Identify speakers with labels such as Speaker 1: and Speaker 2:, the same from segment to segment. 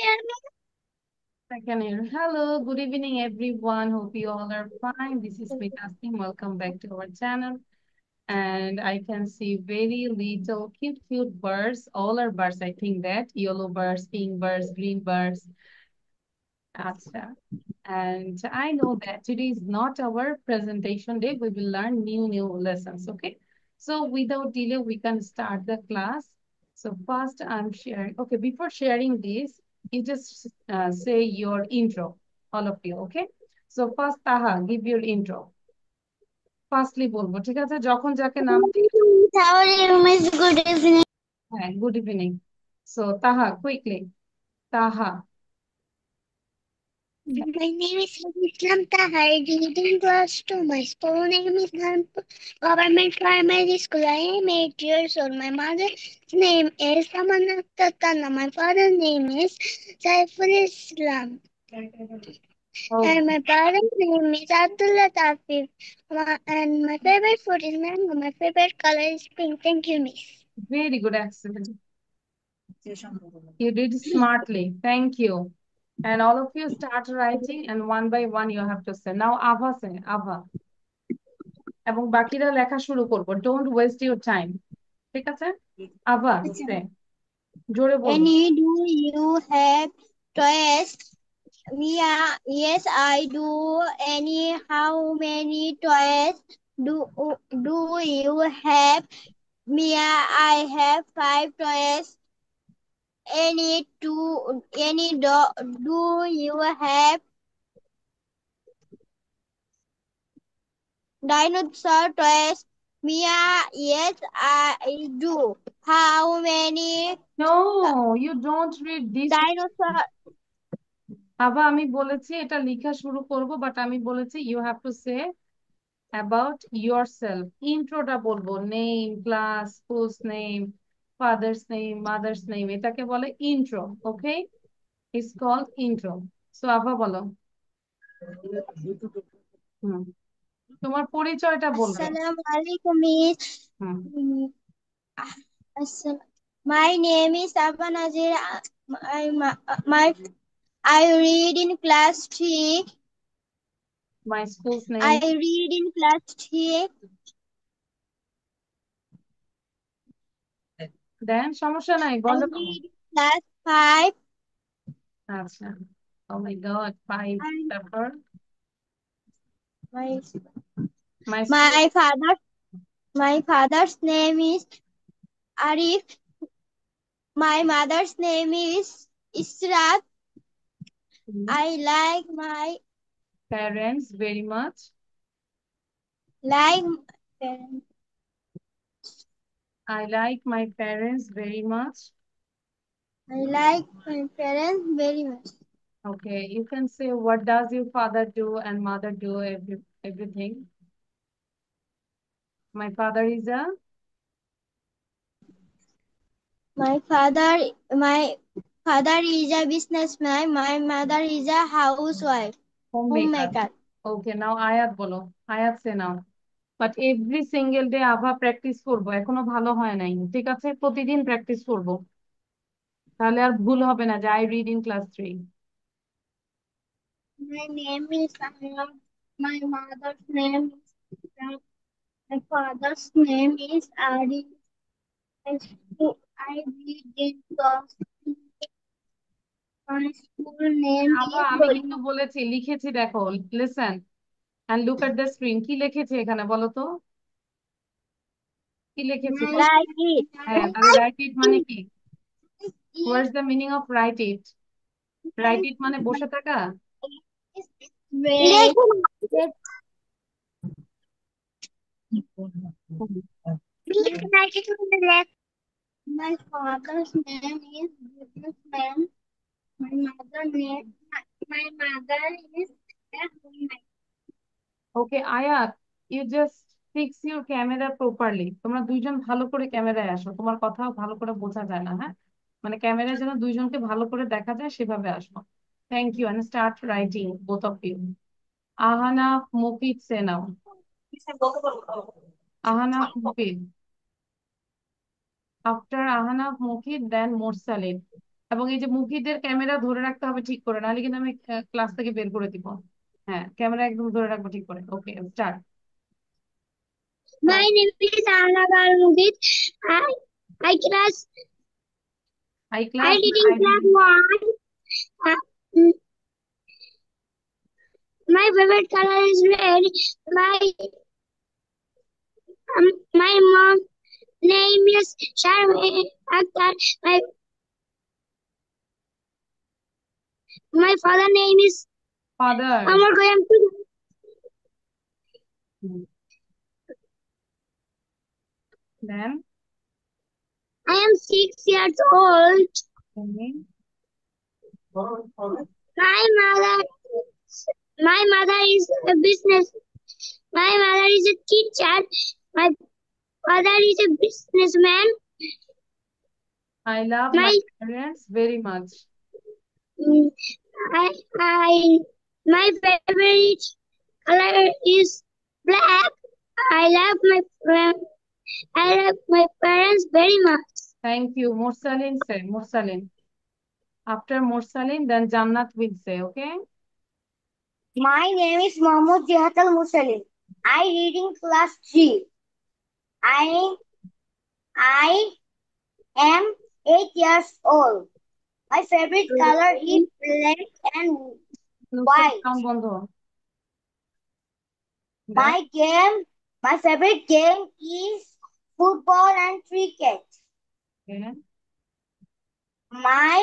Speaker 1: hear me?
Speaker 2: I can hear. Hello, good evening, everyone. Hope you all are fine. This is Smita Singh. Welcome back to our channel. And I can see very little cute birds. All are birds, I think that. Yellow birds, pink birds, green birds. Acha. And I know that today is not our presentation day. We will learn new lessons, okay? So without delay, we can start the class. So first I'm sharing. Okay, before sharing this, you just say your intro, all of you, okay? So first, Taha, give your intro. Firstly বলবো, ঠিক আছে? যখন যাকে নাম দিয়ে,
Speaker 1: How are you, Miss? Good evening.
Speaker 2: হ্যাঁ, good evening. So Taha, quickly. Taha.
Speaker 1: My name is Islam Tahar, reading class 2. My school name is Dhanpur Government Primary School. I am 8 years old. My mother's name is Amanat Tatana. My father's name is Saiful Islam.
Speaker 2: Oh,
Speaker 1: And my parents' name is Abdullah Tafif. And my favorite food is mango. My favorite color is pink. Thank you, Miss.
Speaker 2: very good, excellent. You did smartly. Thank you. And all of you start writing and one by one you have to say. Now Ava say, Ava. এবং বাকিরা লেখা শুরু করবো। Don't waste your time. ঠিক আছে? Ava, say. জোরে বলো।
Speaker 1: Any do you have toys? Yeah, yes, I do. Any how many toys do do you have? Mia, I have 5 toys. Do you have dinosaur toys? Mia, yes, I do. How many
Speaker 2: No, you don't read this.
Speaker 1: dinosaur?
Speaker 2: আবা আমি বলেছি এটা লেখা শুরু করব but আমি বলেছি you have to say about yourself. ইন্ট্রোটা বলবো name, class, school's name, father's name, mother's name, এটাকে বলে intro. Okay, it's called intro. So Abha বলো। হুম, তোমার পরিচয়টা বলবে।
Speaker 1: Assalamu alaikum, Miss.
Speaker 2: Hmm,
Speaker 1: My name is Abba Nazir. I read in class 3.
Speaker 2: My schools name.
Speaker 1: I read in class 3.
Speaker 2: দেন সমস্যা নাই,
Speaker 1: I
Speaker 2: বলো।
Speaker 1: read in class 5.
Speaker 2: আচ্ছা, ও মাই god, five.
Speaker 1: And
Speaker 2: তারপর
Speaker 1: my
Speaker 2: my school.
Speaker 1: my father my father's name is Arif. My mother's name is Israt. I
Speaker 2: parents very much.
Speaker 1: like
Speaker 2: I like my parents very much.
Speaker 1: I like my parents very much.
Speaker 2: Okay, you can say what does your father do and mother do everything. My father is a
Speaker 1: My father is a businessman. My mother is a housewife,
Speaker 2: homemaker.
Speaker 1: homemaker.
Speaker 2: Okay, now আয়াত বলো। আয়াত say now. But every single day আভা practice করবো, এখনো ভালো হয় নাই, ঠিক আছে? প্রতিদিন প্র্যাকটিস করবো, তাহলে আর ভুল হবে না যে I read in class 3.
Speaker 1: My name is Anna. My mother's name is Ram. My father's name is Ari. I read in class. My school name
Speaker 2: আভা
Speaker 1: is
Speaker 2: আমি কিন্তু বলেছি, লিখেছি, দেখো, listen and look at the screen. কি লিখেছি এখানে বলো তো? কি লিখেছি?
Speaker 1: Like it.
Speaker 2: হ্যাঁ, তাহলে রাইট ইট মানে কি? What's the meaning of write it? Write it মানে বসে থাকা।
Speaker 1: Wait. Please write it on the left. My father's name is businessman. My mother is a homemaker.
Speaker 2: Okay Ayat, you just fix your camera properly. তোমরা দুইজন ভালো করে ক্যামেরায় আসো, তোমার কথাও ভালো করে বোঝা যায় না, হ্যাঁ? মানে ক্যামেরায় যেন দুইজনকে ভালো করে দেখা যায় সেভাবে আসো। Thank you, and start writing both of you. Ahanaf Mufid say now. Ahanaf Mufid. After Ahanaf Mufid then Morsalin. এবং এই যে মুখিদের ক্যামেরা ধরে রাখতে হবে ঠিক করে, নাহলে কিন্তু আমি ক্লাস থেকে বের করে দিব। হ্যাঁ, ক্যামেরা একদম ধরে রাখবো ঠিক করে। Okay, start.
Speaker 1: My name is Annagar Mudit. I class
Speaker 2: I
Speaker 1: I
Speaker 2: class
Speaker 1: did
Speaker 2: না
Speaker 1: in
Speaker 2: I
Speaker 1: class
Speaker 2: didn't?
Speaker 1: one. Uh, my favorite color is red. My mom name is Sharmi Akhtar. My father name is
Speaker 2: father.
Speaker 1: Amar Goyam.
Speaker 2: Then.
Speaker 1: I am 6 years old. My mother my mother is a business. My mother is a teacher. My father is a businessman.
Speaker 2: I love my
Speaker 1: My
Speaker 2: parents very much.
Speaker 1: mm, I my favorite color is black. I love my friend. I love my parents very much.
Speaker 2: Thank you. Morsalin say, Morsalin. After Morsalin then Jannat will say, okay?
Speaker 1: My name is Mohammad Jihatal Musalim. I read in class 3. I I am 8 years old. My favorite color is black and
Speaker 2: Nusrat
Speaker 1: white.
Speaker 2: Sound বন্ধ। দেন।
Speaker 1: My game, my favorite game is football and cricket. My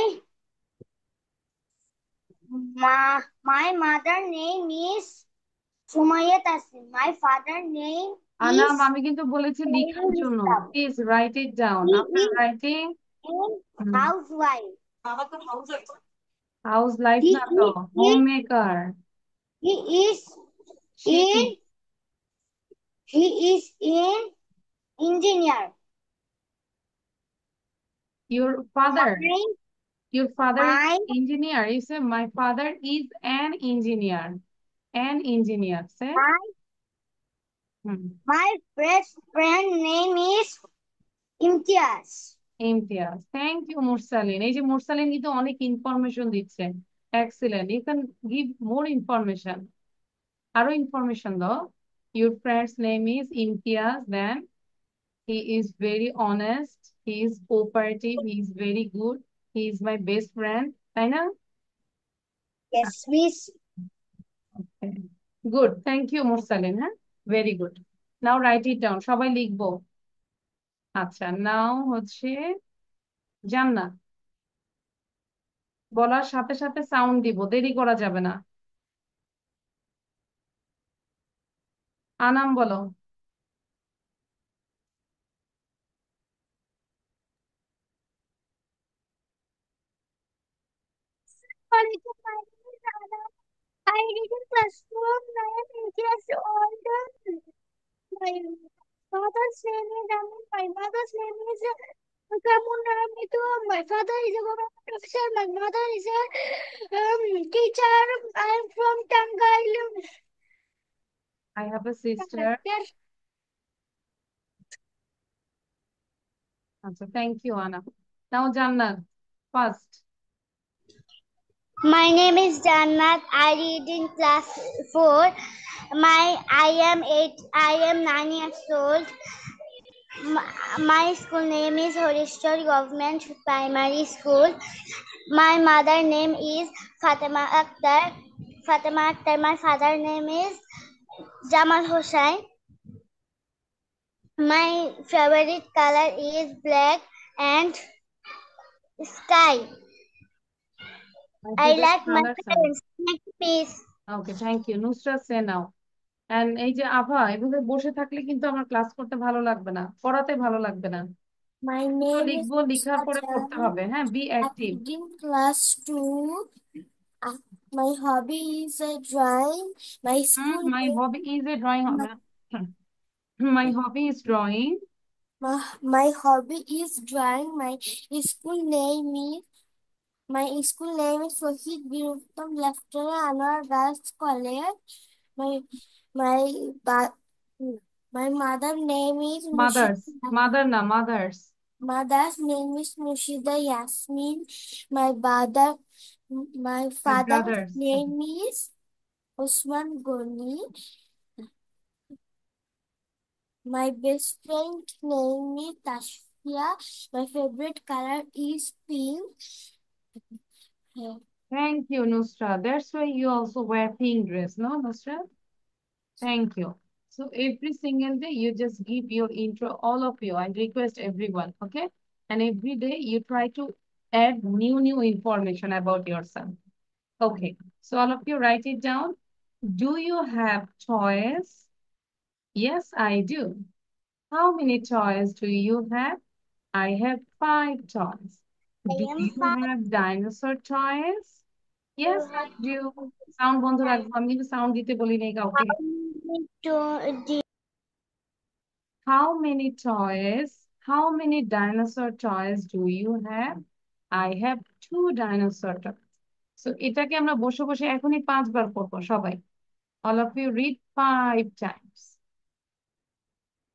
Speaker 1: my mother name is Sumaya Tasim. My father name
Speaker 2: Anam,
Speaker 1: is
Speaker 2: আমি কিন্তু বলেছি লিখার
Speaker 1: Nairul
Speaker 2: জন্য,
Speaker 1: Islam.
Speaker 2: Please write it down
Speaker 1: He
Speaker 2: after
Speaker 1: is
Speaker 2: writing.
Speaker 1: a housewife.
Speaker 2: House life
Speaker 1: He
Speaker 2: না তো,
Speaker 1: is
Speaker 2: homemaker.
Speaker 1: he is
Speaker 2: সে কি?
Speaker 1: in he is in engineer.
Speaker 2: Your father,
Speaker 1: My
Speaker 2: your father is
Speaker 1: my
Speaker 2: engineer, you say my father is an engineer. An engineer say.
Speaker 1: my
Speaker 2: hmm.
Speaker 1: my best friend name is Imtiaz.
Speaker 2: Imtiaz, thank you Mursalin. এই যে মুরসালিন কিন্তু অনেক information দিচ্ছে। Excellent, you can give more information. আরো information দাও। Your friend's name is Imtiaz, then he is very honest, he is cooperative, he is very good, he is my best friend, তাই না?
Speaker 1: Yes, miss.
Speaker 2: Good, thank you Mursalin. হ্যাঁ, very good. Now write it down, সবাই লিখবো। আচ্ছা, now হচ্ছে জান্নাত। বলার সাথে সাথে সাউন্ড দিব, দেরি করা যাবে না। আনাম বলো।
Speaker 1: Alaikum, my name is Anna. I read in class 4. I am 8 years old. My father's name is Amin. My mother's name is Kamuna Mitu. My father is a government officer. My mother is a teacher. I am from Tangail.
Speaker 2: I have a sister. আচ্ছা, thank you আনা। নাও জান্নাত, first.
Speaker 1: My name is Jannat. I read in class 4. I am 9 years old. My school name is Horishwar Government Primary School. My mother name is Fatima Akhtar. Fatima Akhtar. My father name is Jamal Hossain. My favorite color is black and sky.
Speaker 2: My
Speaker 1: I
Speaker 2: favourite
Speaker 1: like my
Speaker 2: colour sun.
Speaker 1: parents. Next, please.
Speaker 2: Okay, thank you Nusrat say now. And এই যে আভা, এভাবে বসে থাকলে কিন্তু আমার class করতে ভালো লাগবে না, পড়াতে ভালো লাগবে না।
Speaker 1: My
Speaker 2: তো
Speaker 1: name is
Speaker 2: লিখবো, লিখার পরে পড়তে
Speaker 1: Sajan.
Speaker 2: হবে। হ্যাঁ, be
Speaker 1: I'm
Speaker 2: active.
Speaker 1: reading class 2. My hobby is drawing. My school
Speaker 2: my
Speaker 1: name
Speaker 2: hobby is a drawing
Speaker 1: my,
Speaker 2: হবে। My hobby is drawing.
Speaker 1: my hobby is drawing. My school name is Fahid Biruttam Lieutenant Anwar Girls College. My my ba- my mother name is
Speaker 2: mother's,
Speaker 1: Mushina.
Speaker 2: Mother না, mother's.
Speaker 1: Mother's name is Mushida Yasmin. My my
Speaker 2: My
Speaker 1: father's
Speaker 2: brothers. Okay.
Speaker 1: name is Usman Goni. My best friend name is Tashfia. My favorite color is pink.
Speaker 2: Thank you, Nusra. That's why you also wear pink dress, no, Nusra? Thank you. So every single day you just give your intro, all of you. I request everyone, okay? And every day you try to add new information about yourself. Okay. So all of you write it down. Do you have toys? Yes, I do. How many toys do you have? I have 5 toys.
Speaker 1: I
Speaker 2: Do
Speaker 1: am
Speaker 2: you have dinosaur toys? Yes, I do. Sound বন্ধ রাখবো, আমি কিন্তু sound দিতে বলি নাই কাউকে।
Speaker 1: five.
Speaker 2: How many toys? How many dinosaur toys do you have? I have 2 dinosaur toys. So এটাকে আমরা বসে বসে এখনই 5 বার পড়বো সবাই। All of you read 5 times.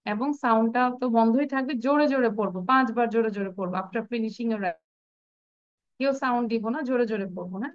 Speaker 2: এবং সাউন্ডটা তো বন্ধই থাকবে, জোরে জোরে পড়বো, 5 বার জোরে জোরে পড়বো। আফটার ফিনিশিং এর কেউ সাউন্ড দিব না, জোরে জোরে পড়বো, হ্যাঁ?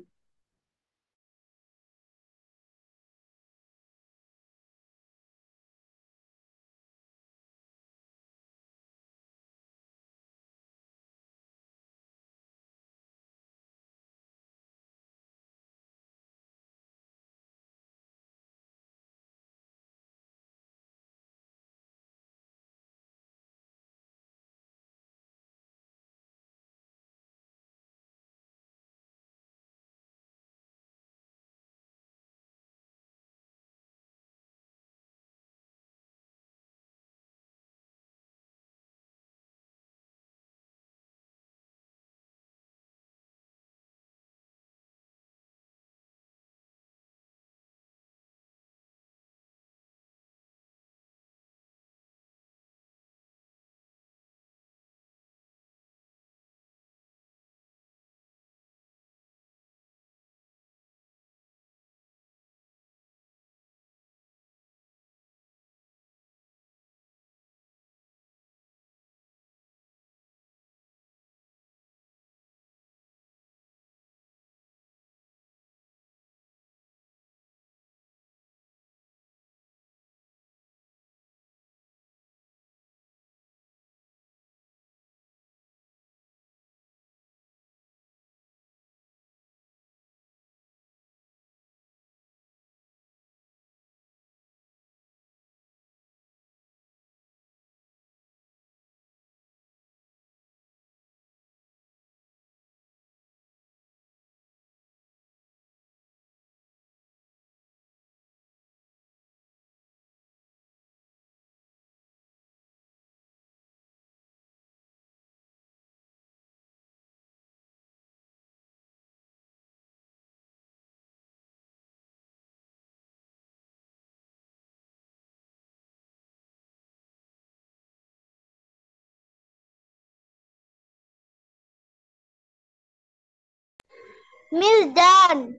Speaker 1: Miss done.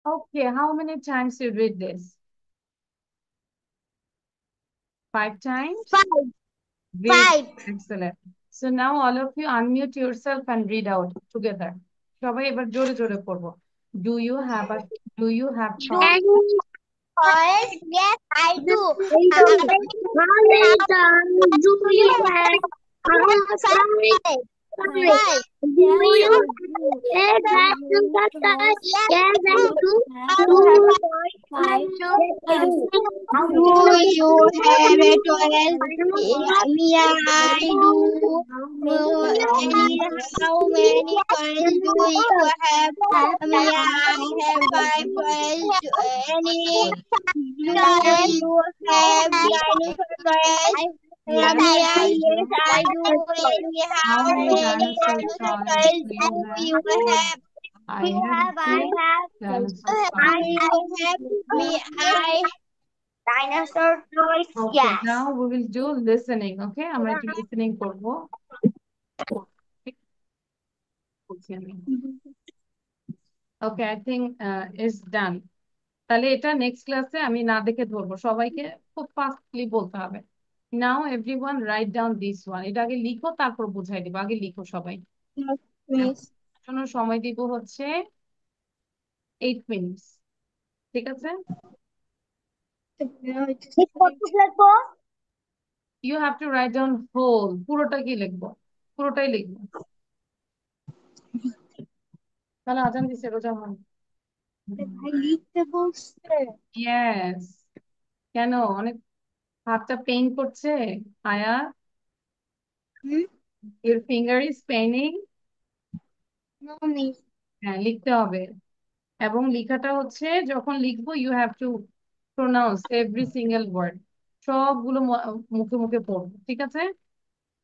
Speaker 2: Okay, how many times you read this? 5 times?
Speaker 1: Five.
Speaker 2: Very
Speaker 1: Five.
Speaker 2: excellent. So now all of you unmute yourself and read out together. সবাই এবার জোরে জোরে পড়বো। Do you have a Do you have
Speaker 1: Do
Speaker 2: toys?
Speaker 1: you toys? Yes, I do. How
Speaker 3: Many times do you have
Speaker 1: five.
Speaker 3: outside?
Speaker 1: Five.
Speaker 3: Do you have outside?
Speaker 1: Yes,
Speaker 3: Yes,
Speaker 1: I
Speaker 3: I
Speaker 1: do.
Speaker 3: do.
Speaker 1: How
Speaker 3: Do
Speaker 1: have
Speaker 3: you
Speaker 1: five?
Speaker 3: yes, I do.
Speaker 1: Do you have a toilet? Yeah, I do. How many toys do you have? Yeah, I have 5 toys. Any do you have dinosaur toys?
Speaker 2: Yes,
Speaker 1: Yeah,
Speaker 2: I do.
Speaker 1: yes, I do. Any
Speaker 2: How
Speaker 1: how
Speaker 2: many
Speaker 1: many
Speaker 2: dinosaur
Speaker 1: dinosaur
Speaker 2: toys
Speaker 1: toys
Speaker 2: do
Speaker 1: do
Speaker 2: you
Speaker 1: you
Speaker 2: have?
Speaker 1: have?
Speaker 2: I have
Speaker 1: I
Speaker 2: 2
Speaker 1: have.
Speaker 2: dinosaur
Speaker 1: Do
Speaker 2: toys.
Speaker 1: you have me? I dinosaur toys.
Speaker 2: Okay,
Speaker 1: Yes.
Speaker 2: now we will do listening. Okay, আমরা একটু listening করবো। Okay, I think it's done. তাহলে এটা next ক্লাসে আমি না দেখে ধরবো, সবাইকে খুব ফাস্টলি বলতে হবে। Now everyone write down this one. এটা আগে লিখো, তারপর বুঝাই দিব। আগে লিখো সবাই।
Speaker 1: Yes,
Speaker 2: এবং
Speaker 1: miss.
Speaker 2: এর জন্য সময় দিব হচ্ছে 8 মিনিটস। ঠিক আছে?
Speaker 1: Miss, কত লাগবো?
Speaker 2: You have to write down whole, পুরোটা কি লিখবো? পুরোটাই লিখবো। তাহলে আজান দিছে, রোজা হন।
Speaker 1: ভাই লিখতে বলছে।
Speaker 2: ইয়েস। কেন, অনেক হাতটা পেইন করছে? আয়া,
Speaker 1: হুম?
Speaker 2: Your finger is paining.
Speaker 1: No, miss.
Speaker 2: হ্যাঁ, লিখতে হবে। এবং লেখাটা হচ্ছে, যখন লিখবো you have to pronounce every single word. সবগুলো মুখে মুখে পড়বো, ঠিক আছে?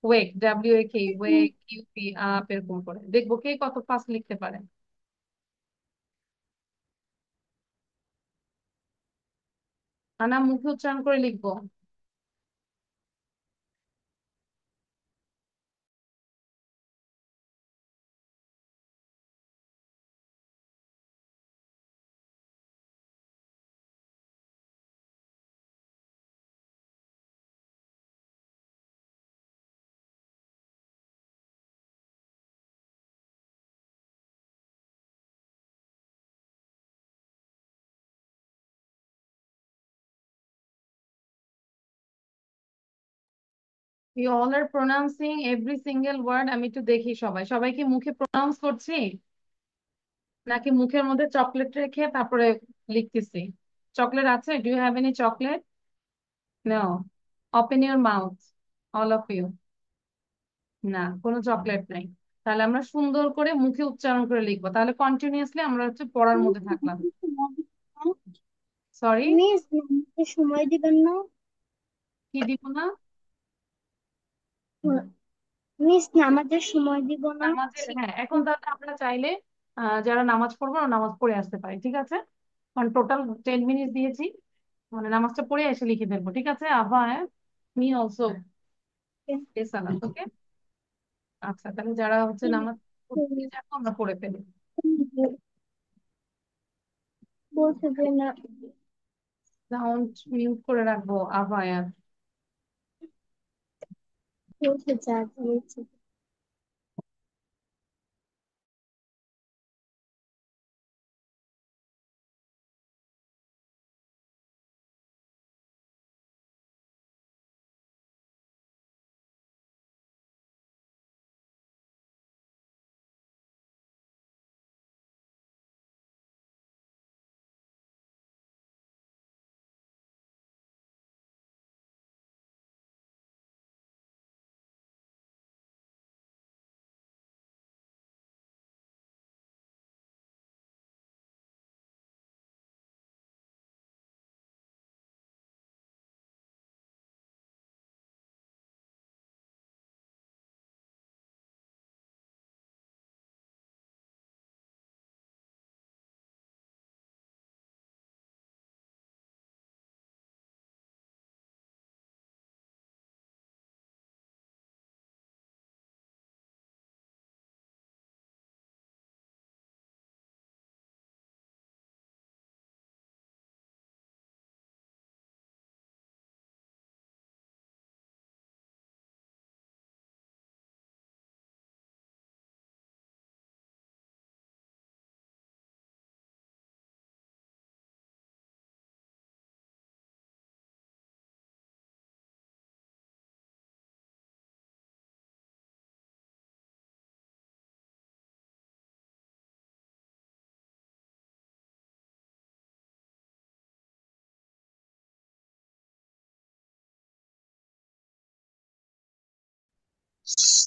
Speaker 2: Wake, WAK, wake, U P, up, এরকম করে দেখবো কে কত ফাস্ট লিখতে পারে। আনা, মুখে উচ্চারণ করে লিখবো। You all are pronouncing every single word. আমি একটু দেখি সবাই সবাই কি মুখে প্রোনাউন্স করছি, নাকি মুখের মধ্যে চকলেট রেখে তারপরে লিখতেছি? চকলেট আছে? Do you have any chocolate? No. Open your mouth, all of you. না, কোনো চকলেট নাই। তাহলে আমরা সুন্দর করে মুখে উচ্চারণ করে লিখবো। তাহলে কন্টিনিউয়াসলি আমরা হচ্ছে পড়ার মধ্যে থাকলাম। সরি,
Speaker 1: মিস, আমাকে সময় দিবেন না?
Speaker 2: কি দিব না?
Speaker 1: মিস, আমাদের সময় দিব না?
Speaker 2: নামাজের, হ্যাঁ, এখন তাহলে আমরা চাইলে যারা নামাজ পড়বো না, নামাজ পড়ে আসতে পারি, ঠিক আছে? কারণ টোটাল 10 মিনিট দিয়েছি, মানে নামাজটা পড়ে এসে লিখে ফেলবো, ঠিক আছে? আভা, হ্যাঁ, মি অলসো এ সালাত, ওকে? আচ্ছা, তাহলে যারা হচ্ছে নামাজ পড়তে যাবো আমরা পড়ে ফেলি।
Speaker 1: বলছে যে না,
Speaker 2: সাউন্ড মিউট করে রাখবো আভায়ার।
Speaker 1: বলছে যা বলছে।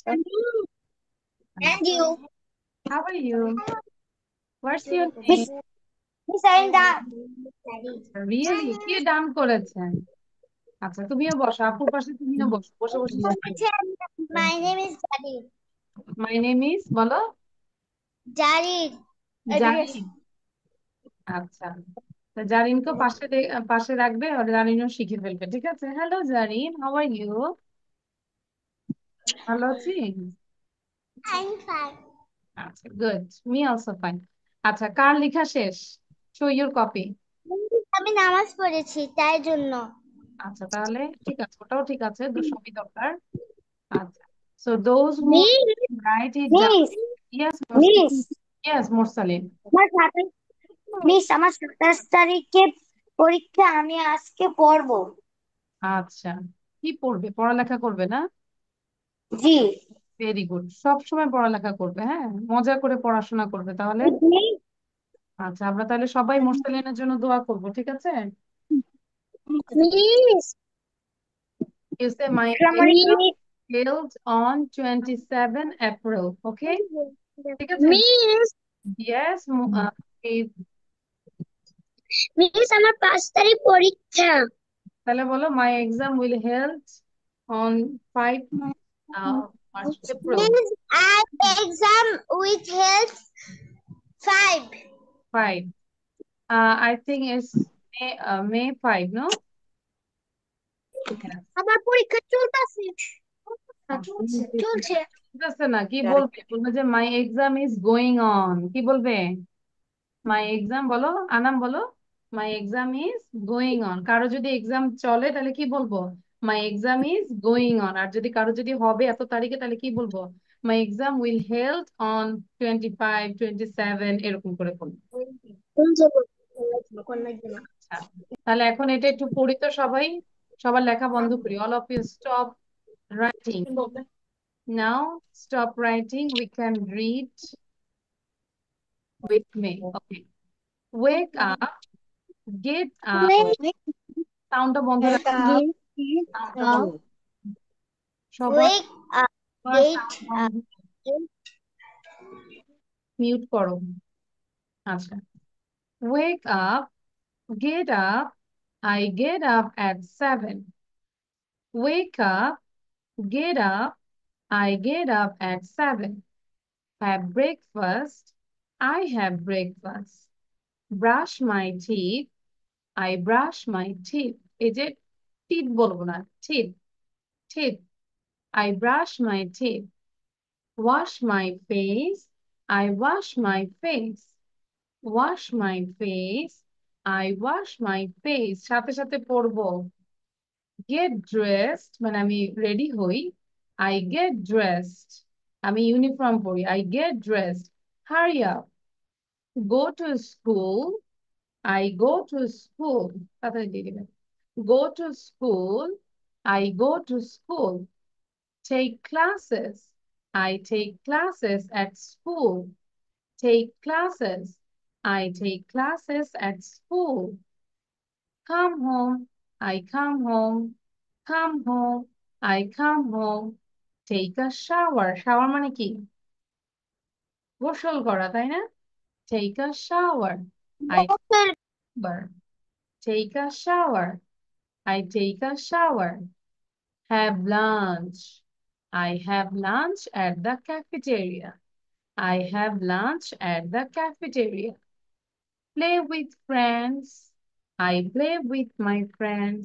Speaker 1: And you.
Speaker 2: How are you? What's your name?
Speaker 1: Miss, Miss, I'm done.
Speaker 2: Really, কে ডান করেছেন? আচ্ছা, তুমিও বসো, আপুর পাশে তুমিও বসো, বসে বসে শিখো।
Speaker 1: My name is Jarir.
Speaker 2: My name is, বলো।
Speaker 1: Jarir.
Speaker 2: জারিন। আচ্ছা, তা জারিনকে পাশে রাখবে, আর জারিনও শিখে ফেলবে, ঠিক আছে? Hello Zarin, how are you? ভালো আছি।
Speaker 1: I'm fine.
Speaker 2: আচ্ছা, গুড, মি অলসো ফাইন। আচ্ছা, কার লেখা শেষ? Show your copy.
Speaker 1: আমি নামাজ পড়েছি তাই জন্য।
Speaker 2: আচ্ছা, তাহলে ঠিক আছে, ওটাও ঠিক আছে, সবই দরকার। আচ্ছা, so those who
Speaker 3: miss
Speaker 2: write it down.
Speaker 3: Miss
Speaker 2: Yes,
Speaker 3: miss
Speaker 2: yes, Mursalim.
Speaker 3: আমার 27 তারিখে পরীক্ষা, আমি আজকে পড়বো।
Speaker 2: আচ্ছা, কি পড়বে? পড়ালেখা করবে না?
Speaker 3: জি।
Speaker 2: ভেরি গুড, সব সময় পড়ালেখা করবে, হ্যাঁ, মজা করে পড়াশোনা করবে তাহলে। আচ্ছা, আমরা তাহলে সবাই মোরসালিনের জন্য দোয়া করব, ঠিক আছে?
Speaker 3: Miss
Speaker 2: You say my exam
Speaker 3: miss
Speaker 2: held on 27 April, okay? ঠিক আছে?
Speaker 3: মিস
Speaker 2: Yes,
Speaker 3: মিস আমার 5 তারিখ পরীক্ষা।
Speaker 2: তাহলে বলো my exam will held on 5 March, April,
Speaker 3: miss আর exam with help 5।
Speaker 2: 5. I think it's May 5, no? Yes.
Speaker 3: আমার পরীক্ষা চলতেছে। চলছে।
Speaker 2: ঠিক আছে না, কি বলবে? বলবে যে my exam is going on. কি বলবে? মাই এক্সাম বলো, আনাম বলো, my exam is going on. কারো যদি এক্সাম চলে তাহলে কি বলবো? My exam is going on. আর যদি কারো যদি হবে এত তারিখে তাহলে কি বলবো? My exam will held on 25, 27, এরকম করে বলবো। আচ্ছা, তাহলে এখন এটা একটু পড়ি তো সবাই। সবার লেখা বন্ধ করি। All of you stop writing now. Stop writing, we can read with me. Okay. Wake up, get up. সাউন্ডটা বন্ধ রাখ। সাউন্ডটা বন্ধ। সবার
Speaker 3: Wake up, get
Speaker 2: sound
Speaker 3: up.
Speaker 2: বন্ধ, মিউট করো। আচ্ছা, wake up, get up. I get up at 7. Wake up, get up. I get up at 7. Have breakfast. I have breakfast. Brush my teeth. I brush my teeth. এই যে teeth বলবো না, teeth, teeth. I brush my teeth. Wash my face. I wash my face. Wash my face. I wash my face. সাথে সাথে পড়বো। Get dressed মানে আমি ready হই। I get dressed, আমি ইউনিফর্ম পরি। I get dressed. Hurry up. Go to school. I go to school. তাড়াতাড়ি দিয়ে দিবেন। Go to school. I go to school. Take classes. I take classes at school. Take classes. I take classes at school. Come home. I come home. Come home. I come home. Take a shower. Shower মানে কি? গোসল করা, তাই না? Take a shower. I shower. Take a shower. I take a shower. Have lunch. I have lunch at the cafeteria. I have lunch at the cafeteria. Play with friends. I play with my friends.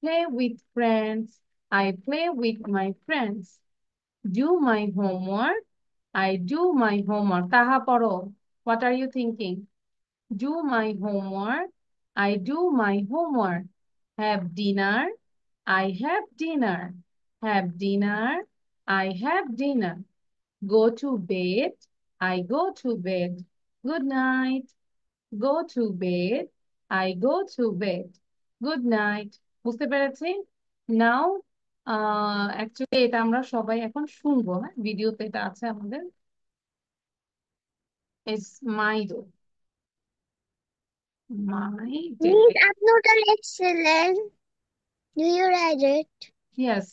Speaker 2: Play with friends. I play with my friends. Do my homework. I do my homework. Taha paro. What are you thinking? Do my homework. I do my homework. Have dinner. I have dinner. Have dinner. I have dinner. Go to bed. I go to bed. Good night. Go to bed. I go to bed. Good night. বুঝতে পেরেছি? Now, actually এটা আমরা সবাই এখন শুনবো, হ্যাঁ, ভিডিওতে এটা আছে আমাদের। It's my day. My day.
Speaker 3: Miss, আপনি ওটা লিখছিলেন? Do you write it?
Speaker 2: Yes.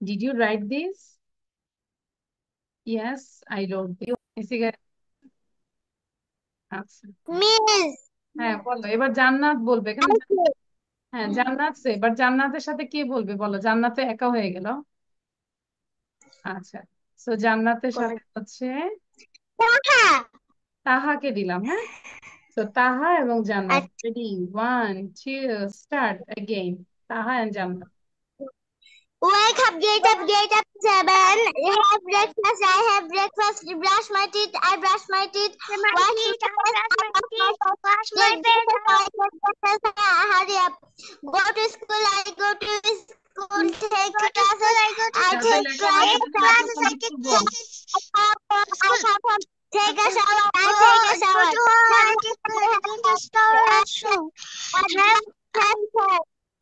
Speaker 2: Did you write this? Yes, I wrote it. আচ্ছা,
Speaker 3: Miss,
Speaker 2: হ্যাঁ বলো, এবার জান্নাত বলবে কেন? হ্যাঁ, জান্নাত সে, এবার জান্নাতের সাথে কে বলবে বলো? জান্নাত তো একা হয়ে গেল। আচ্ছা, তো জান্নাতের সাথে হচ্ছে
Speaker 3: তাহা।
Speaker 2: তাহাকে দিলাম, হ্যাঁ। তো তাহা এবং জান্নাত। Ready, 1, 2, start again. তাহা এন্ড জান্নাত।
Speaker 3: Wake up, get up, get up. 7. Have breakfast. I have breakfast. Brush my teeth. I brush my teeth. Wash my face. I wash my face. Hurry up. Go to school. I go to school. Take classes. I
Speaker 2: যাদের
Speaker 3: take
Speaker 2: লেখা নাই
Speaker 3: classes.
Speaker 2: তাদেরকে microphone দিতে বলবো।
Speaker 3: I come home. Take a shower. I take a shower.
Speaker 1: Go to home and take in the restroom.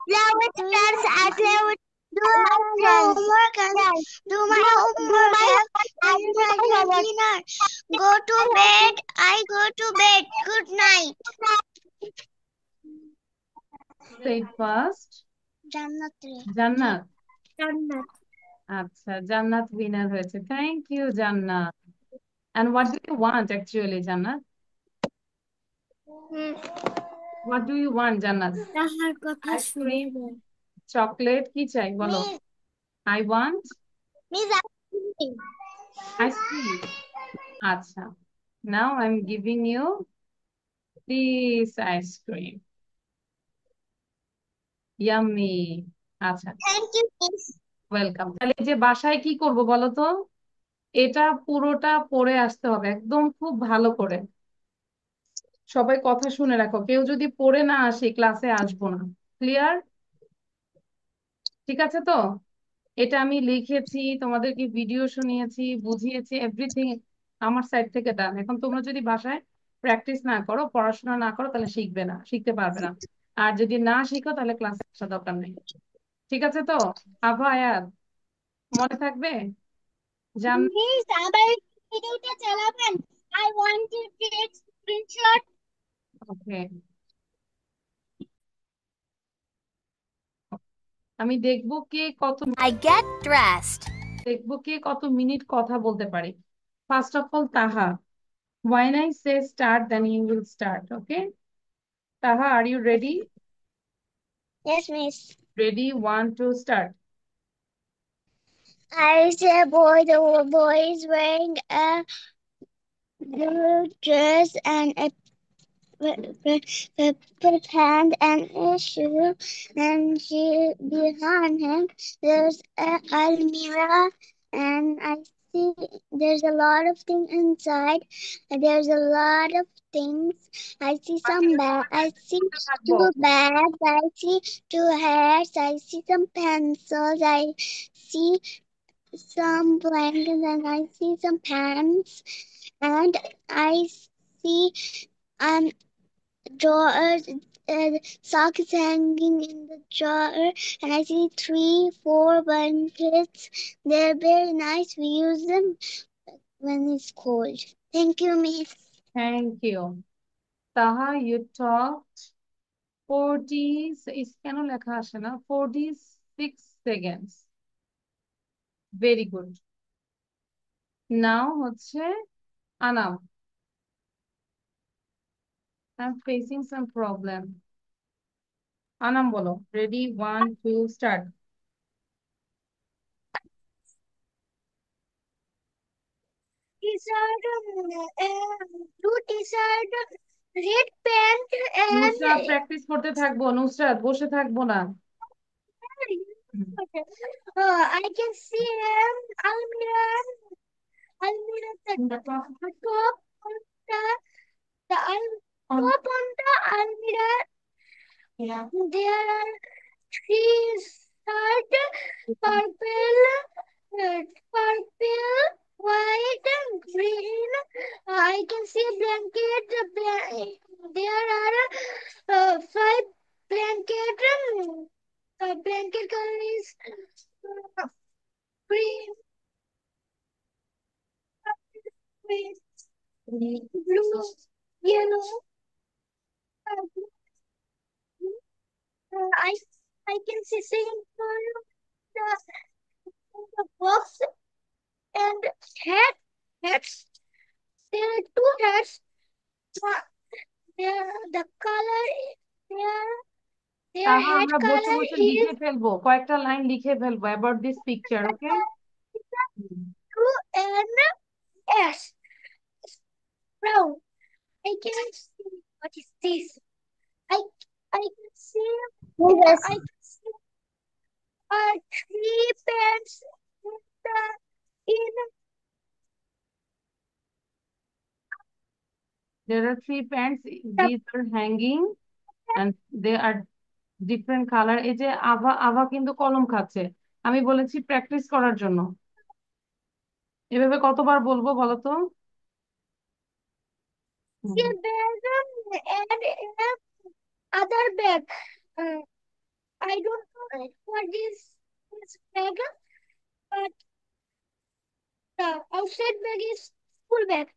Speaker 3: Play with friends. I play with
Speaker 1: Do my homework and do my homework and then I get dinner. Go to bed. I go to bed. Good night.
Speaker 2: Say it first.
Speaker 1: Jannat.
Speaker 2: জান্নাত।
Speaker 1: Jannat.
Speaker 2: আচ্ছা, জান্নাত winner হয়েছে। Thank you জান্নাত। And what do you want actually, জান্নাত? What do you want, জান্নাত? Ice cream, chocolate, কি চাই বলো? I want ice cream. আচ্ছা, now I'm giving you this ice cream. Yummy. আচ্ছা,
Speaker 3: Thank you, Miss.
Speaker 2: ওয়েলকাম। তাহলে এই যে বাসায় কি করব বলো তো? এটা পুরোটা পড়ে আসতে হবে একদম খুব ভালো করে। সবাই কথা শুনে রাখো, কেউ যদি পড়ে না আসে ক্লাসে আসবো না। ক্লিয়ার? ঠিক আছে তো? এটা আমি লিখেছি, তোমাদেরকে ভিডিও শুনিয়েছি, বুঝিয়েছি, এভরিথিং আমার সাইড থেকে ডান। এখন তোমরা যদি বাসায় প্র্যাকটিস না করো, পড়াশোনা না করো, তাহলে শিখবে না, শিখতে পারবে না। আর যদি না শিখো তাহলে ক্লাসে আসা দরকার নেই। ঠিক আছে তো? আভা, আয়াত, মনে থাকবে? জান
Speaker 1: Miss, আবার ভিডিওটা চালাবেন। I want to take screenshot.
Speaker 2: ওকে, আমি দেখবো কে কত
Speaker 4: I get dressed.
Speaker 2: দেখবো কে কত মিনিট কথা বলতে পারে। ফার্স্ট অফ অল তাহা, when I say start then you will start, okay? Taha, are you ready?
Speaker 1: Yes, Miss.
Speaker 2: Ready? 1, 2, start.
Speaker 1: I say boy. The boy is wearing a blue dress and a pant and a shoe, and behind him there's a almirah, and I see there's a lot of things inside. There's a lot of things. I see some bags. I see two bags. I see two hats. I see some pencils. I see some blankets, and I see some pants, and I see um drawers, socks hanging in the drawer, and I see 3, 4 blankets. They're very nice. We use them when it's cold. Thank you, Miss.
Speaker 2: Thank you. Taha, you talked 40, কেন লেখা আসে না? 46 seconds. Very good. Now হচ্ছে Anam. I'm facing some problem. Anam বলো। Ready? 1, 2, start.
Speaker 1: T-shirt, blue T-shirt, red pant, and
Speaker 2: Nusrat practice করতে থাকবো, নুসরাত বসে থাকবো না।
Speaker 1: I can see almirah. Almirah, the top on top on the almirah.
Speaker 2: Yeah.
Speaker 1: There are three shirts, purple, white, and green. I can see a blanket. There are 5 blankets. The blanket color is green, blue, yellow. I can see same color. The box and hats. There are 2 hats. The color, their
Speaker 2: তাহা
Speaker 1: hat
Speaker 2: আমরা বসে
Speaker 1: color
Speaker 2: বসে
Speaker 1: is
Speaker 2: লিখে ফেলবো, কয়েকটা line লিখে ফেলবো about this picture, okay?
Speaker 1: blue and S. Brown. I can see what is this. I can see
Speaker 3: Yes.
Speaker 1: I can see 3 pants in
Speaker 2: There are three pants. These are hanging and they are different color. এই যে আভা আভা কিন্তু কলম খাচ্ছে, আমি বলেছি practice করার জন্য। এভাবে কতবার বলবো বলো তো? হুম।
Speaker 1: the bag and other bag. I don't know what is bag, but the outside bag is school bag.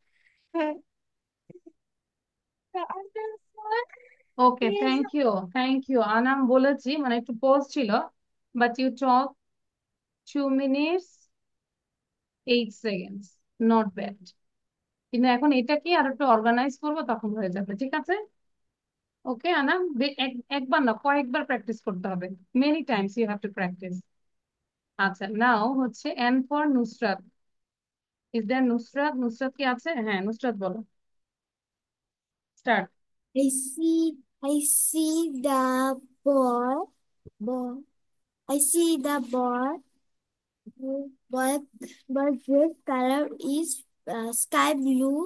Speaker 1: The other one
Speaker 2: okay,
Speaker 1: is
Speaker 2: thank you Anam, বলেছি মানে একটু পোজ ছিল, but you talk 2 minutes 8 seconds, not bad. কিন্তু এখন এটা কি আর একটু organise করবো, তখন হয়ে যাবে, ঠিক আছে? ওকে আনাম, একবার না কয়েকবার প্র্যাকটিস করতে হবে, many times you have to practice. আচ্ছা, নাও হচ্ছে N for Nusrat. Is there Nusrat? Nusrat কি আছে? হ্যাঁ, নুসরাত বলো, start.
Speaker 3: I see the boy. I see the boy. Boy, boy dress color is sky blue,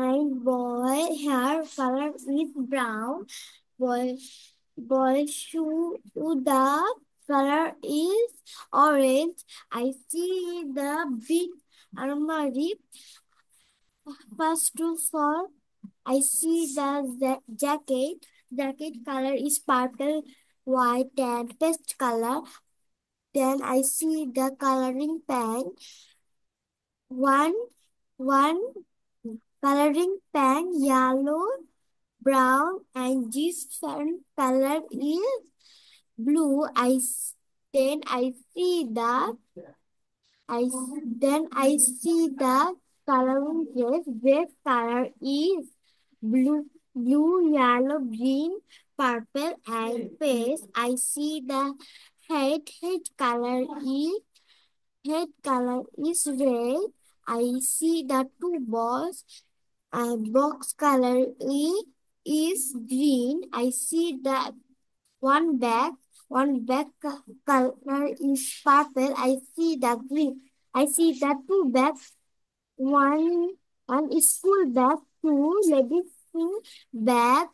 Speaker 3: and boy hair color is brown. Boy, boy shoe the color is orange. I see the big armory. First to fall, I see the jacket. Jacket color is purple, white, and paste color. Then I see the coloring pen. One coloring pen, yellow, brown, and this pen color is blue. Then I see the I see the coloring dress. Dress color is blue, yellow, green, purple, and beige. I see the head color is red. I see the two balls. Box color is green. I see the one bag. Color is purple. I see the green. I see the two bags. One is school bag. Two ladies bag.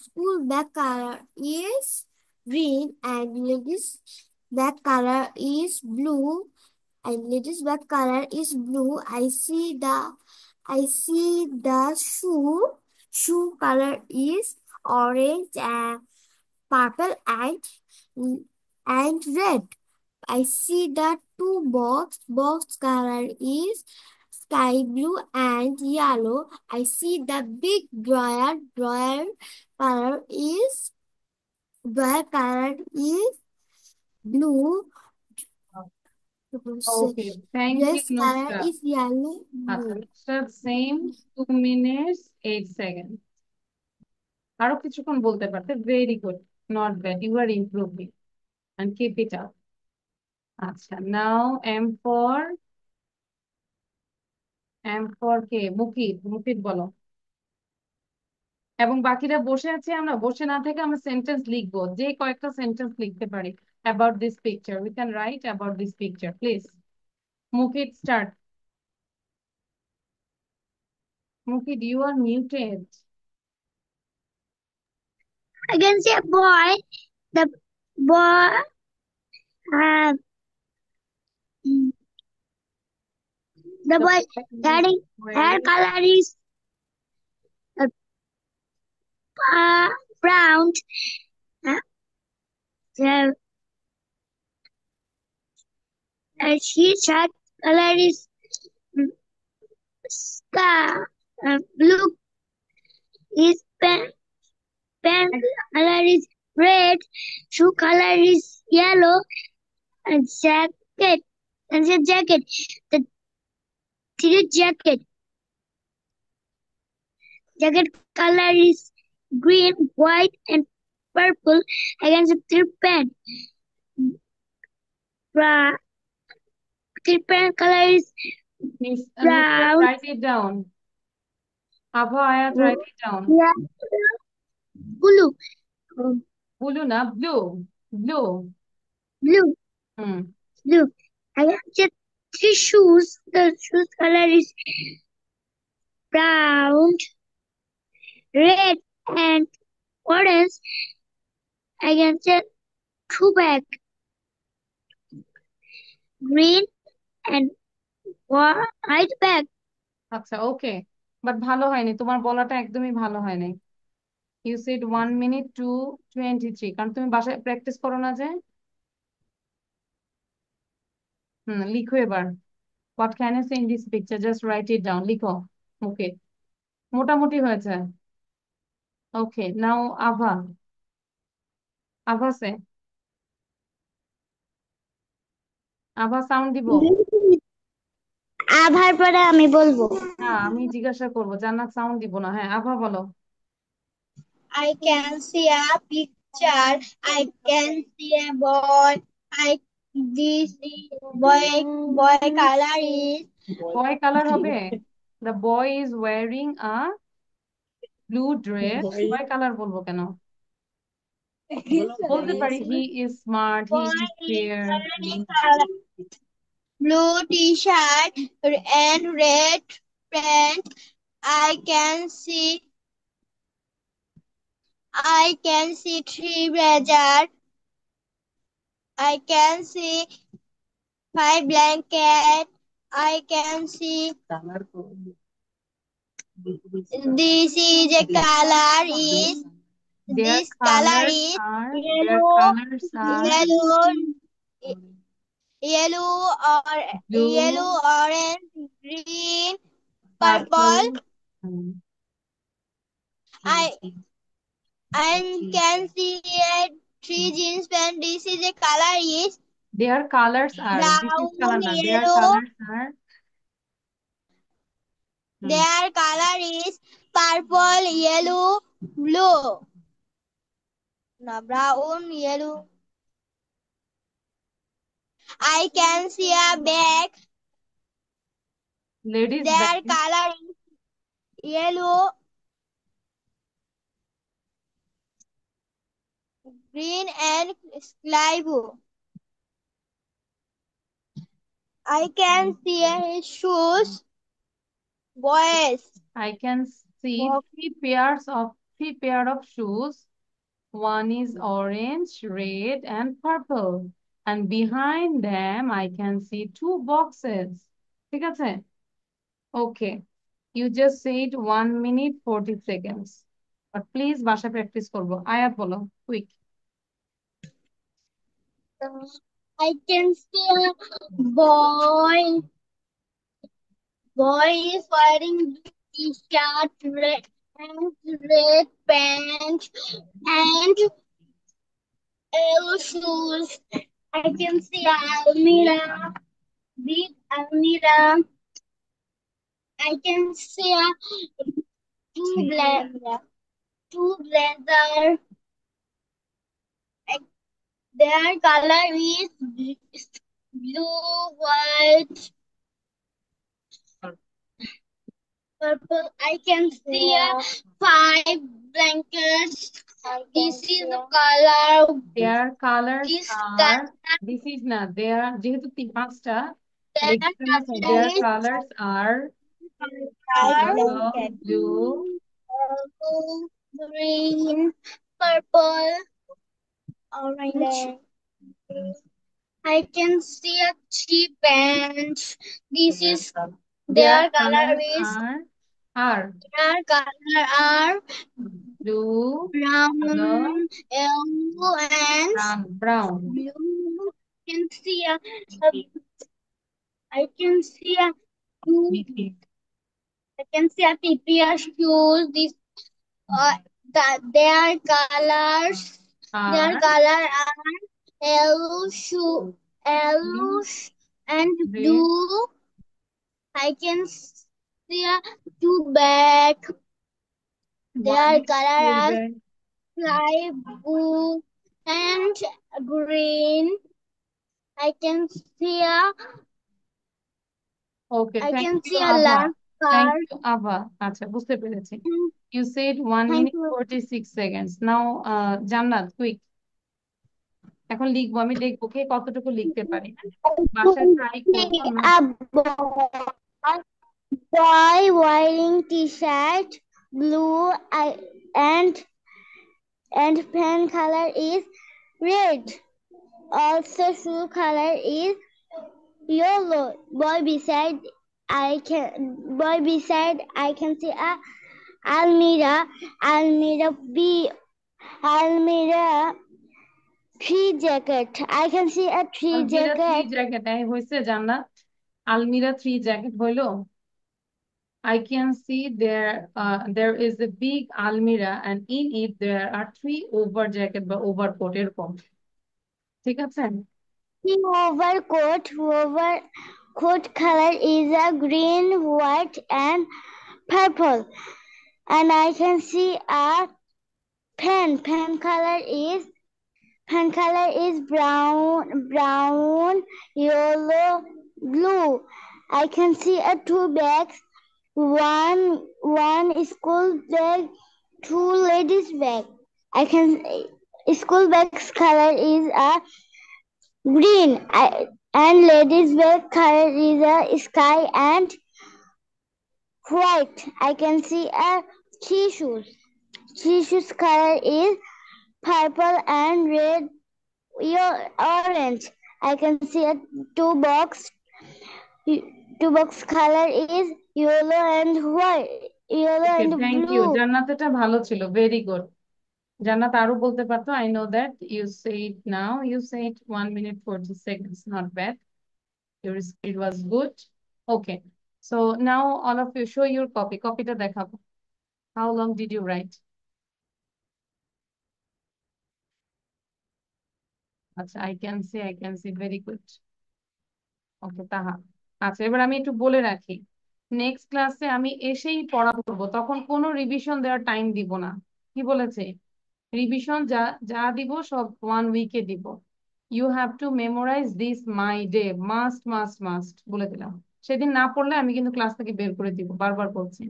Speaker 3: School bag color is green and ladies bag color is blue. And ladies bag color is blue. I see the shoe color is orange and purple and red. I see the two box color is sky blue and yellow. I see the big drawer color is blue.
Speaker 2: Okay, thank you
Speaker 3: Dress color
Speaker 2: Nusrat.
Speaker 3: is yellow
Speaker 2: আচ্ছা,
Speaker 3: blue.
Speaker 2: Nusrat same 2 minutes 8 seconds। আরো কিছুক্ষণ বলতে পারতে, very good, not bad, you are improving and keep it up. আচ্ছা, now M for কে? মুকিত। মুকিত বলো। এবং বাকিরা বসে আছি, আমরা বসে না থেকে আমরা সেন্টেন্স লিখবো, যে কয়েকটা সেন্টেন্স লিখতে পারি about this picture, we can write about this picture, please. Mukit, start. Mukit, you are muted.
Speaker 1: I can see a boy. The boy have the boy having hair color is brown. Uh, the his shirt color is sky blue. His pen color is red. Shoe color is yellow. And jacket and the jacket. The jacket. Jacket color is green, white, and purple. Against the three pen. Bra. Three pen color is
Speaker 2: Miss
Speaker 1: brown.
Speaker 2: write it down. Abha, Ayat, write it down.
Speaker 1: Yeah. Blue.
Speaker 2: Blue na blue. Blue.
Speaker 1: Blue.
Speaker 2: Hmm.
Speaker 1: Blue. I can see three shoes. The shoes color is brown, red, and orange. I can see two bag, green and white bag.
Speaker 2: আচ্ছা, ওকে, but ভালো হয়নি, তোমার বলাটা একদমই ভালো হয়নি। You said 1 minute to 23, কারণ তুমি বাসায় প্র্যাকটিস করো না যে। লিখো এবার। What can you say in this picture, just write it down, লিখো। ওকে, মোটামুটি হয়েছে। ওকে, নাও আভা। আভা সে, আভা সাউন্ড দিব।
Speaker 3: আভার পরে আমি বলবো।
Speaker 2: না, আমি জিজ্ঞাসা করবো, জান্নাত সাউন্ড দিব না। হ্যাঁ, আভা বলো।
Speaker 3: I can see a picture. I can see a boy. This boy color is
Speaker 2: boy colour হবে? The boy is wearing a blue dress. Boy colour বলবো কেন? বলতে পারি he is smart, he
Speaker 3: boy
Speaker 2: is
Speaker 3: is
Speaker 2: fair.
Speaker 3: wearing blue t-shirt and red pant. I can see three blazers. I can see 5 blankets. I can see this is a color is
Speaker 2: Their
Speaker 3: this color
Speaker 2: colors
Speaker 3: is
Speaker 2: are, their
Speaker 3: yellow,
Speaker 2: colors are
Speaker 3: yellow, yellow or
Speaker 2: blue,
Speaker 3: yellow, orange, green, purple.
Speaker 2: purple.
Speaker 3: I I can see a three jeans pant. This is a color is
Speaker 2: Their colors are, this is color
Speaker 3: brown,
Speaker 2: না, their
Speaker 3: yellow.
Speaker 2: colors are.
Speaker 3: Their color is purple, yellow, blue. No, brown, yellow. I can see a bag.
Speaker 2: Ladies
Speaker 3: Their
Speaker 2: bag.
Speaker 3: color is yellow, green, and sky blue. I can see his shoes. Boys.
Speaker 2: I can see three pair of shoes. One is orange, red, and purple. And behind them, I can see two boxes. ঠিক আছে? Okay. You just said 1 minute 40 seconds. But please, বাসা practice করবো। আয়াত বলো, quick.
Speaker 1: I can see a boy. Boy is wearing t-shirt, red pants, and yellow shoes. I can see Almira, big Almira. I can see two blazer. Their color is blue, white, purple. I can see 5 blankets. This is the color.
Speaker 2: Their colors
Speaker 1: This
Speaker 2: are, this is না, their, যেহেতু পাঁচটা, their colors are yellow, blue,
Speaker 1: green, purple, orange. I can see a three pants. This is their color is
Speaker 2: are
Speaker 1: their color are
Speaker 2: blue,
Speaker 1: brown,
Speaker 2: yellow,
Speaker 1: yellow, and
Speaker 2: brown.
Speaker 1: blue. Can see I can see a two. I can see a PPR shoes. This their colors. Their color are yellow and blue. I can see a two bag. Their color are sky blue and green. I can see a
Speaker 2: Okay,
Speaker 1: I
Speaker 2: thank
Speaker 1: can
Speaker 2: you,
Speaker 1: see a
Speaker 2: Abha.
Speaker 1: lamp
Speaker 2: Thank
Speaker 1: car.
Speaker 2: you, Abha. আচ্ছা, বুঝতে পেরেছি। You said 1
Speaker 1: Thank
Speaker 2: minute
Speaker 1: you.
Speaker 2: 46 seconds. Now, Jannat, quick. এখন লিখবো, আমি দেখবো কে কতটুকু লিখতে পারি। বাসায় ট্রাই করবো না।
Speaker 3: A boy wearing t-shirt, blue and pen color is red. Also shoe color is yellow. Boy beside I can see a almirah. Almirah B. Almirah tree jacket. I can see a tree
Speaker 2: আলমিরা three
Speaker 3: jacket.
Speaker 2: Jacket হয়েছে জান্নাত? আলমিরা three jacket হইলো? I can see there is a big almirah and in it there are three over jacket বা overcoat এরকম, ঠিক আছে?
Speaker 3: The overcoat color is a green, white, and purple. And I can see a pen. Pen color is brown, yellow, blue. I can see a two bags, one school bag, two ladies bag. School bag's color is a green, and ladies bag color is a sky and white. I can see a three shoes. Three shoes color is purple and red, orange. I can see a two box. Two box color is yellow and white. Yellow
Speaker 2: okay,
Speaker 3: and
Speaker 2: thank you
Speaker 3: blue.
Speaker 2: Jannat, এটা ভালো ছিল, very good. জান্নাত আরো বলতে পারতো, I know that you said now, you said 1 minute 40 seconds, not bad, it was good. Okay, so now all of you show your copy, কপিটা দেখাবো। How long did you write? আচ্ছা, I can see, very good. ওকে তাহা, আচ্ছা এবার আমি একটু বলে রাখি, নেক্সট ক্লাসে আমি এসেই পড়া করবো, তখন কোনো রিভিশন দেওয়ার টাইম দিব না। কি বলেছে? রিভিশন যা যা দিব সব 1 উইকে দিব। You have to memorise this my day, must must must বলে দিলাম। সেদিন না পড়লে আমি কিন্তু ক্লাস থেকে বের করে দিব, বারবার বলছি।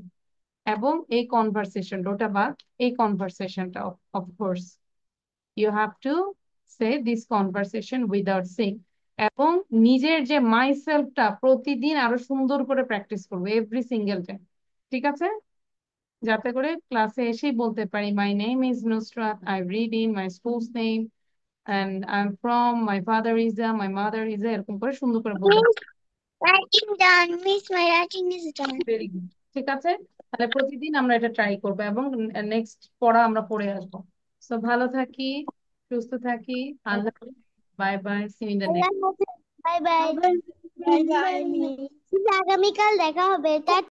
Speaker 2: এবং এই কনভারসেশনটা, ওটা বাদ, এই কনভারসেশনটা of course you have to say this conversation without sing. এবং নিজের যে মাই সেলফটা প্রতিদিন আরো সুন্দর করে প্র্যাকটিস করবো, এভরি সিঙ্গেল ডে, ঠিক আছে? যাতে করে ক্লাসে এসেই বলতে পারি my name is Nusrat, I read in my schools name and I'm from, my father is a, my mother is a, এরকম করে সুন্দর করে বলতে।
Speaker 1: Miss, writing done. Miss, my writing is done.
Speaker 2: Very good, ঠিক আছে? তাহলে প্রতিদিন আমরা এটা ট্রাই করবো এবং নেক্সট পড়া আমরা পড়ে আসবো। সো ভালো থাকি, সুস্থ থাকি, আল্লাহ, bye bye, see in the next.
Speaker 3: Bye bye. আগামীকাল দেখা হবে।